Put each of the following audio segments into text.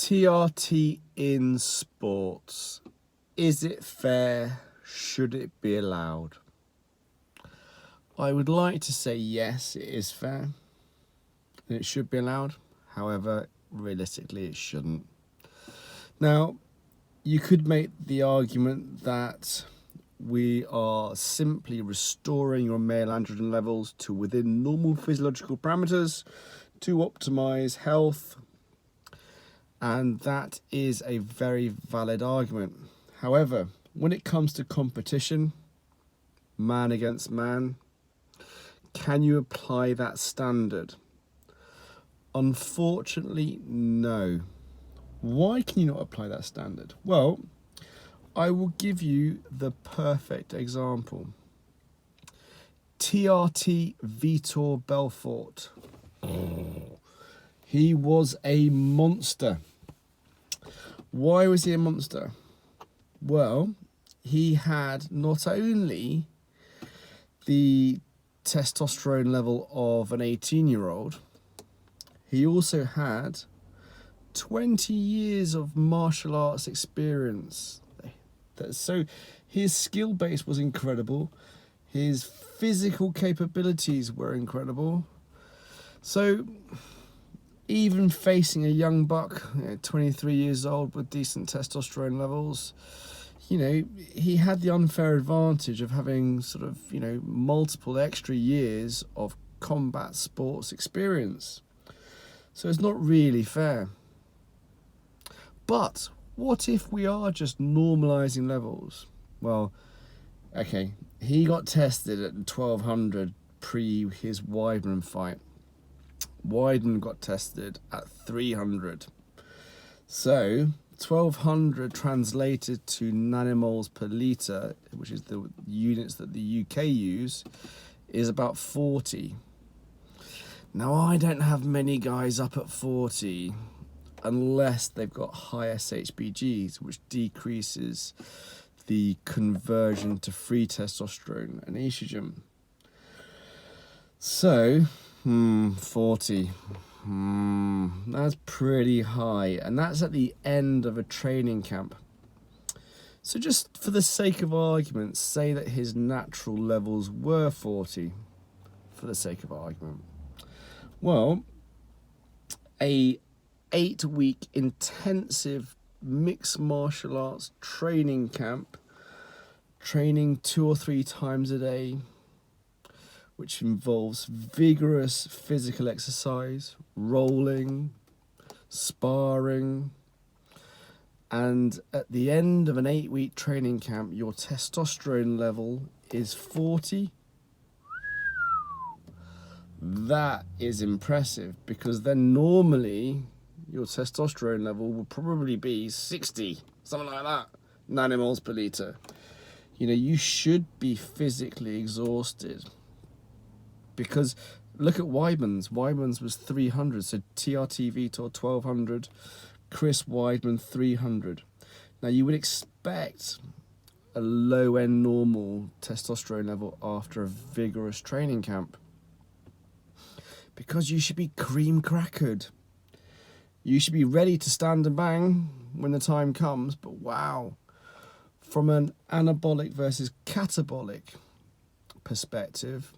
TRT in sports. Is it fair? Should it be allowed? I would like to say yes, it is fair. And it should be allowed. However, realistically, it shouldn't. Now, you could make the argument that we are simply restoring your male androgen levels to within normal physiological parameters to optimize health. And that is a very valid argument. However, when it comes to competition, man against man, can you apply that standard? Unfortunately, no. Why can you not apply that standard? Well, I will give you the perfect example. TRT Vitor Belfort. He was a monster. Why was he a monster? Well, he had not only the testosterone level of an 18-year-old, he also had 20 years of martial arts experience. So his skill base was incredible. His physical capabilities were incredible. So even facing a young buck, 23 years old with decent testosterone levels, he had the unfair advantage of having sort of, multiple extra years of combat sports experience. So it's not really fair. But what if we are just normalizing levels? Well, okay, he got tested at 1200 pre his Weidman fight. Weidman got tested at 300. So 1200 translated to nanomoles per litre, which is the units that the UK use, is about 40. Now, I don't have many guys up at 40 unless they've got high SHBGs, which decreases the conversion to free testosterone and estrogen. So, 40. That's pretty high, and that's at the end of a training camp. So just for the sake of argument, say that his natural levels were 40, for the sake of argument. Well, a 8-week intensive mixed martial arts training camp, training 2 or 3 times a day, which involves vigorous physical exercise, rolling, sparring, and at the end of an 8-week training camp, your testosterone level is 40. That is impressive, because then normally your testosterone level will probably be 60, something like that, nanomoles per litre. You should be physically exhausted. Because look at Weidman's. Weidman's was 300, so TRT Vitor 1200, Chris Weidman 300. Now you would expect a low-end normal testosterone level after a vigorous training camp, because you should be cream crackered. You should be ready to stand and bang when the time comes. But wow, from an anabolic versus catabolic perspective,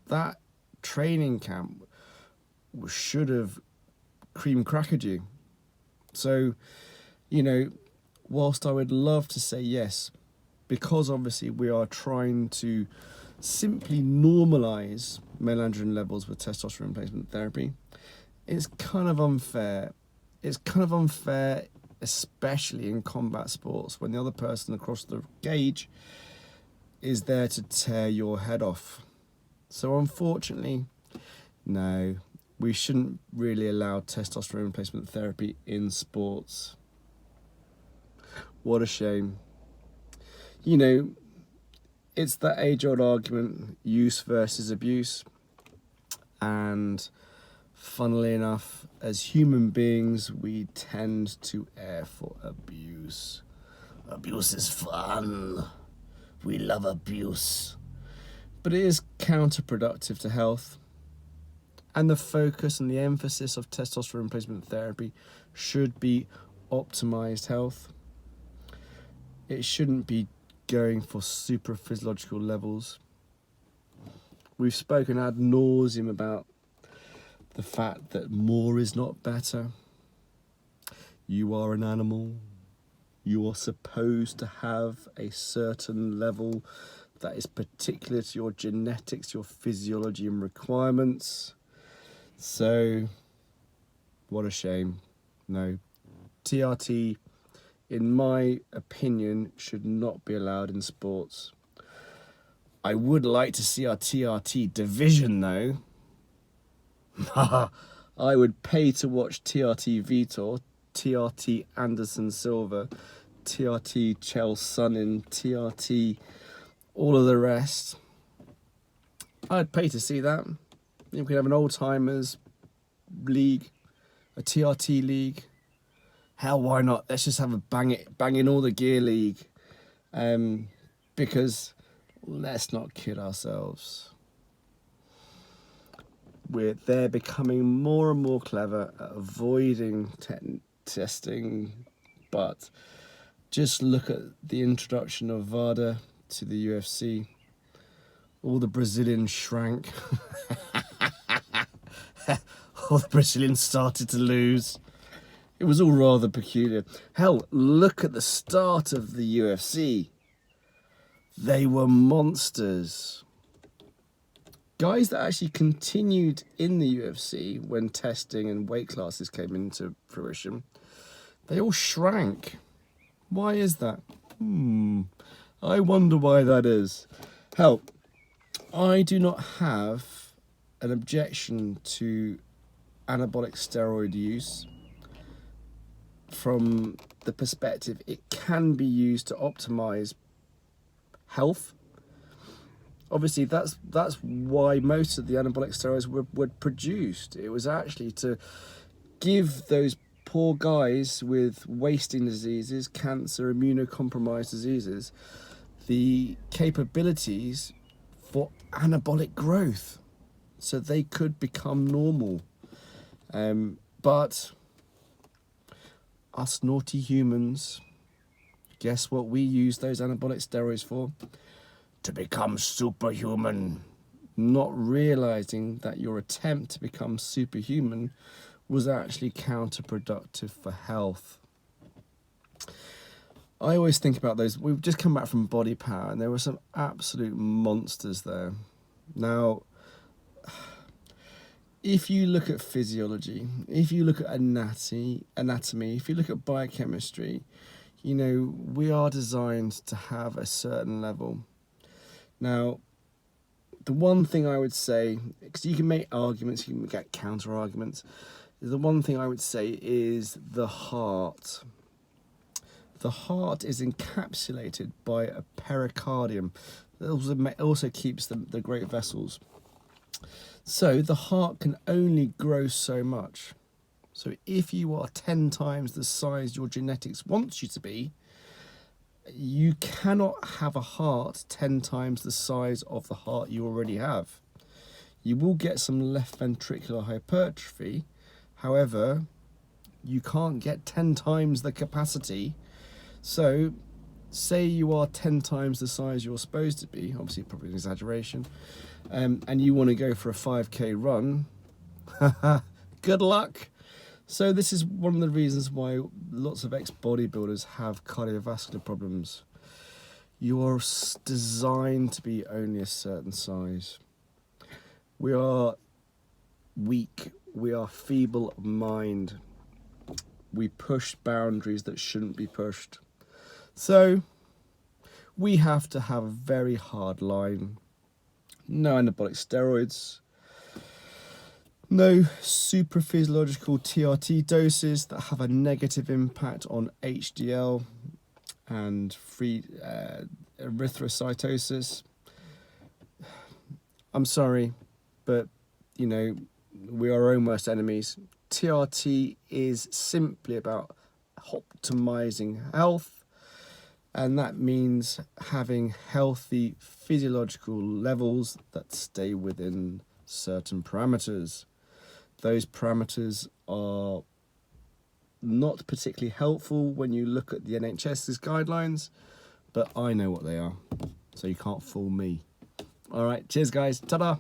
that training camp should have cream crackered you. So, whilst I would love to say yes, because obviously we are trying to simply normalize male androgen levels with testosterone replacement therapy, it's kind of unfair. It's kind of unfair, especially in combat sports, when the other person across the cage is there to tear your head off. So unfortunately, no, we shouldn't really allow testosterone replacement therapy in sports. What a shame. It's that age-old argument, use versus abuse. And funnily enough, as human beings, we tend to err for abuse. Abuse is fun. We love abuse. But it is counterproductive to health. And the focus and the emphasis of testosterone replacement therapy should be optimized health. It shouldn't be going for super physiological levels. We've spoken ad nauseum about the fact that more is not better. You are an animal. You are supposed to have a certain level that is particular to your genetics, your physiology and requirements. So, what a shame. No, TRT, in my opinion, should not be allowed in sports. I would like to see our TRT division, though. I would pay to watch TRT Vitor, TRT Anderson Silva, TRT Chel Sonnen, TRT all of the rest. I'd pay to see that. We could have an old timers league, a TRT league. Hell, why not? Let's just have a bang in all the gear league. Because let's not kid ourselves. They're becoming more and more clever at avoiding testing, but just look at the introduction of VADA to the UFC. All the Brazilians shrank. All the Brazilians started to lose. It was all rather peculiar. Hell, look at the start of the UFC. They were monsters. Guys that actually continued in the UFC when testing and weight classes came into fruition, they all shrank. Why is that? I wonder why that is. Hell, I do not have an objection to anabolic steroid use from the perspective it can be used to optimize health. Obviously, that's why most of the anabolic steroids were produced. It was actually to give those poor guys with wasting diseases, cancer, immunocompromised diseases, the capabilities for anabolic growth so they could become normal. But us naughty humans, guess what we use those anabolic steroids for? To become superhuman, not realizing that your attempt to become superhuman was actually counterproductive for health. I always think about those. We've just come back from Body Power and there were some absolute monsters there. Now, if you look at physiology, if you look at anatomy, if you look at biochemistry, you know, we are designed to have a certain level. Now, the one thing I would say, because you can make arguments, you can get counter arguments, the one thing I would say is the heart. The heart is encapsulated by a pericardium that also keeps the great vessels. So the heart can only grow so much. So if you are 10 times the size your genetics wants you to be, you cannot have a heart 10 times the size of the heart you already have. You will get some left ventricular hypertrophy. However, you can't get 10 times the capacity. So say you are 10 times the size you're supposed to be, obviously probably an exaggeration, and you want to go for a 5k run, good luck. So this is one of the reasons why lots of ex-bodybuilders have cardiovascular problems. You are designed to be only a certain size. We are weak. We are feeble of mind. We push boundaries that shouldn't be pushed. So we have to have a very hard line. No anabolic steroids. No supraphysiological TRT doses that have a negative impact on HDL and free erythrocytosis. I'm sorry, but you know, we are our own worst enemies. TRT is simply about optimizing health, and that means having healthy physiological levels that stay within certain parameters. Those parameters are not particularly helpful when you look at the NHS's guidelines, but I know what they are, so you can't fool me. All right, cheers guys, ta-da.